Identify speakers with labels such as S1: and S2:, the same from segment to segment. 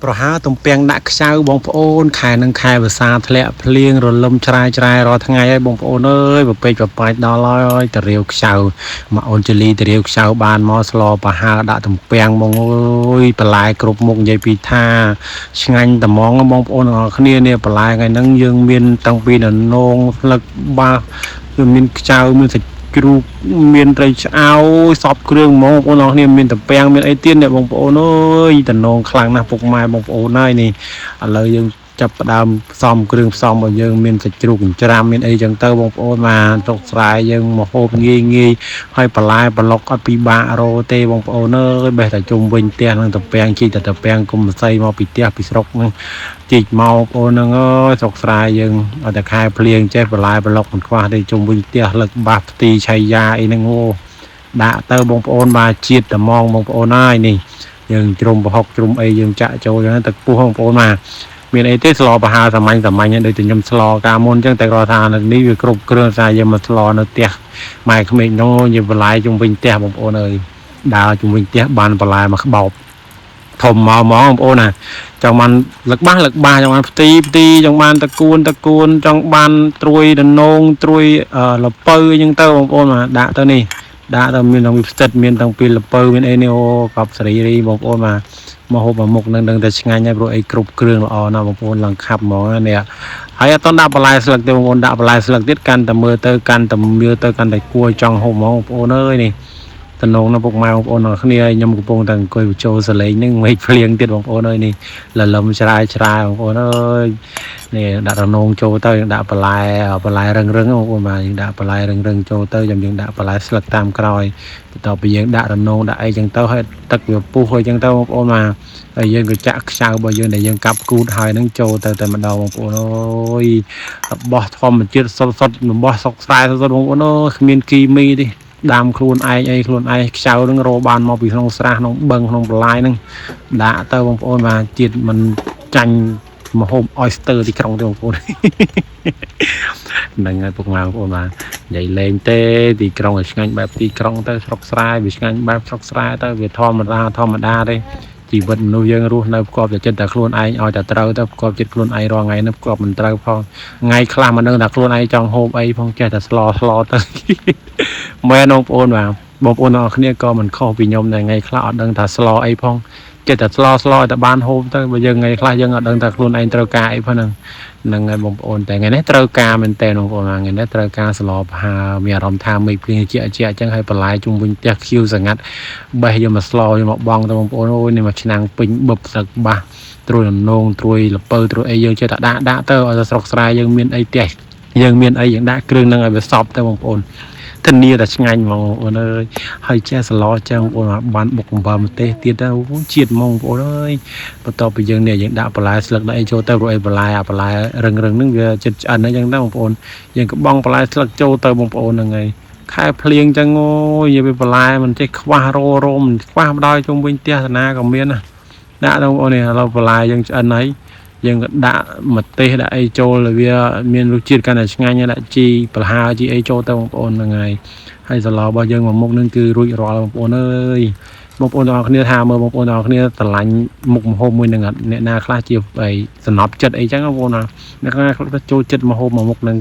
S1: ប្រហែលទំពាំងដាក់ខ្ចៅបងប្អូនខែនឹងខែភាសាធ្លាក់ភ្លៀងរលឹមច្រាយរាល់ថ្ងៃហើយបងប្អូនអើយប្រពេចប្របាច់ដល់ហើយតារាវខ្ចៅមកអូនជលីតារាវខ្ចៅបានមកស្លប្រហើដាក់ទំពាំងបងអើយបន្លែគ្រប់មុខនិយាយពីថាឆ្ងាញ់ត្មងបងប្អូនទាំងអស់គ្នានេះបន្លែថ្ងៃហ្នឹងយើងមានតាំងពីននងស្លឹកបាសគឺមានខ្ចៅមានសាច់ជ្រូកមានត្រីឆ្អោយសពគ្រឿងហ្មងបងប្អូនអរគ្នាមានតំពាំងមានអីទៀតអ្នកបងប្អូនអើយតំណងខ្លាំងណាស់ពុកម៉ែបងប្អូនហើយនេះឥឡូវយើងចាប់ផ្ដើមផ្សំគ្រឿងផ្សំរបស់យើងមានសាច់ជ្រូកចិញ្ច្រាំមានអីចឹងទៅបងប្អូនមកទុកស្រែយើងមកហូបងាយហើយបន្លែប្លុកអត់ពិបាករកទេបងប្អូនអើយបេះតែជុំវិញផ្ទះនឹងតំពាំងជីកតែតំពាំងគុំស័យមកពីផ្ទះពីស្រុកហ្នឹងជីកមកបងប្អូនហ្នឹងអើយស្រុកស្រែយើងអត់តែខែភ្លៀងចេះបន្លែប្លុកមិនខ្វះទេជុំវិញផ្ទះលឹកបាសផ្ទីឆៃយ៉ាអីហ្នឹងអូដាក់ទៅបងប្អូនមកជាតិត្មងបងប្អូនហើយនេះយើងជ្រុំប្រហុកជ្រុំអីយើងចាក់ចូលចឹងទឹកពុះបងប្អូនមកមានអីទេស្លប្រហើសាមញ្ញដូចតែខ្ញុំស្លកាលមុនចឹងតែគាត់ថានៅនេះវាគ្រប់គ្រឿងសារយើងមកស្លនៅផ្ទះម៉ែក្មេងនោះយើងបន្លែជុំវិញផ្ទះបងប្អូនអើយដើរជុំវិញផ្ទះបានបន្លែមកក្បោបធំមកហ្មងបងប្អូនណាចង់បានលឹកបាសចង់បានផ្ទីចង់បានតកួនចង់បានត្រួយដនងត្រួយលពៅអញ្ចឹងទៅបងប្អូនមកដាក់ទៅនេះដាក់ទៅមានទាំងពីផ្សិតមានទាំងពីលពៅមានអីនេះអូកប់សេរីបងប្អូនមកហូបមកមុខនឹងដឹងតែឆ្ងាញ់ហើយព្រោះអីគ្រប់គ្រឿងល្អណាស់បងប្អូនឡើងខាប់ហ្មងនេះហើយអត់តដាក់បន្លែស្លឹកទេបងប្អូនដាក់បន្លែស្លឹកទៀតកាន់តែមើលទៅកាន់តែគួរចង់ហូបហ្មងបងប្អូនអើយនេះតំណងនៅពុកម៉ែបងប្អូនអរគ្នាខ្ញុំកំពុងតែអង្គុយបញ្ចូលសលេងនឹងមេឃភ្លៀងទៀតបងប្អូនអើយនេះលលឹមច្រាយបងប្អូនអើយនេះដាក់តំណងចូលទៅយើងដាក់បន្លែរឹងបងប្អូនបាទយើងដាក់បន្លែរឹងចូលទៅយើងដាក់បន្លែស្លឹកតាមក្រោយបន្ទាប់ពីយើងដាក់តំណងដាក់អីចឹងទៅហើយទឹកវាពុះអីចឹងទៅបងប្អូនបាទហើយយើងក៏ចាក់ខ្ចៅរបស់យើងដែលយើងកាប់គូតហើយនឹងចូលទៅតែម្ដងបងប្អូនអើយរបស់ធម្មជាតិសុទ្ធរបស់សុកស្រែសុទ្ធបងប្អូនអើយគ្មានគីមីទេដាំខ្លួនឯងខ្លួនឯងខ្ចៅនឹងរកបានមកពីក្នុងស្រះក្នុងបឹងក្នុងបន្លាយហ្នឹងដាក់ទៅបងប្អូនបាទជាតិមិនចាញ់មហូប oyster ទីក្រុងទេបងប្អូនហ្នឹងហើយពុកម៉ែបងប្អូនបាទនិយាយលេងទេទីក្រុងឲ្យឆ្ងាញ់បែបទីក្រុងទៅស្រុកស្រែវាឆ្ងាញ់បែបស្រុកស្រែទៅវាធម្មតាទេជីវិតមនុស្សយើងរស់នៅប្រកបតែចិត្តតែខ្លួនឯងឲ្យតែត្រូវទៅប្រកបចិត្តខ្លួនឯងរាល់ថ្ងៃនោះប្រកបមិនត្រូវផងថ្ងៃខ្លះមិនដឹងថាខ្លួនឯងចង់ហូបអីផងចេះតែស្លទៅមែនបងប្អូនបាទបងប្អូនទាំងអស់គ្នាក៏មិនខុសពីខ្ញុំដែរថ្ងៃខ្លះអត់ដឹងថាស្លអីផងចេះតែស្លឲ្យតែបានហូបទៅបើយើងថ្ងៃខ្លះយើងអត់ដឹងថាខ្លួនឯងត្រូវការអីផងហ្នឹងហើយបងប្អូនតែថ្ងៃនេះត្រូវការមែនតើបងប្អូនថ្ងៃនេះត្រូវការស្លប្រហើមានអារម្មណ៍ថាមេឃភ្លៀងជាអញ្ចឹងហើយបន្លែជុំវិញផ្ទះខៀវសងាត់បេះយកមកស្លយកមកបងទៅបងប្អូនអូយនេះមកឆ្នាំងពេញបឹបសឹកបាសត្រួយដំណងត្រួយលពៅត្រួយអីយើងចេះតែដាក់ទៅឲ្យស្រុកស្រែយើងមានអីផ្ទះយើងមានអីយើងដាក់គ្រឿងហ្នឹងឲ្យវាសពទៅបងប្អូនធានាតែឆ្ងាញ់ហ្មងបងប្អូនអើយហើយចេះស្លោចឹងបងប្អូនបានបុកអំបិលម្ទេសទៀតទៅជាតិហ្មងបងប្អូនអើយបន្ទាប់ពីយើងនេះយើងដាក់បន្លែស្លឹកដាក់អីចូលទៅព្រោះអីបន្លែរឹងហ្នឹងវាចិត្តឆ្អិនអញ្ចឹងទៅបងប្អូនយើងក៏បងបន្លែស្លឹកចូលទៅបងប្អូនហ្នឹងហើយខែភ្លៀងចឹងអូយនិយាយពីបន្លែមិនចេះខ្វះរោមខ្វះម្ដងជុំវិញផ្ទះតាណាក៏មានណាដាក់ទៅបងប្អូននេះឥឡូវបន្លែយើងឆ្អិនហើយយើងក៏ដាក់ម្ទេសដាក់អីចូលឲ្យវាមានរសជាតិកាន់តែឆ្ងាញ់ដាក់ជីប្រហើជីអីចូលទៅបងប្អូនហ្នឹងហើយស្លរបស់យើងមួយមុខហ្នឹងគឺរួចរាល់បងប្អូនអើយបងប្អូនទាំងអស់គ្នាថាមើលបងប្អូនទាំងអស់គ្នាស្រឡាញ់មុខម្ហូបមួយហ្នឹងអត់អ្នកណាខ្លះជាអីសំណប់ចិត្តអីចឹងបងប្អូនណាអ្នកខ្លះចូលចិត្តម្ហូបមួយមុខហ្នឹង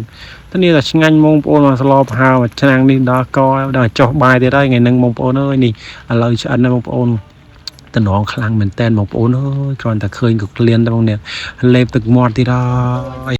S1: ទៅនេះតែឆ្ងាញ់បងប្អូនមកស្លប្រហើមួយឆ្នាំងនេះដល់កដល់ចុះបាយទៀតហើយថ្ងៃហ្នឹងបងប្អូនអើយនេះឥឡូវឆ្អិនណាបងប្អូនតំណងខ្លាំងមែនតើបងប្អូនអើយគ្រាន់តែឃើញក៏ក្លៀនតែបងនេះលេបទឹកមាត់ទៀតហើយ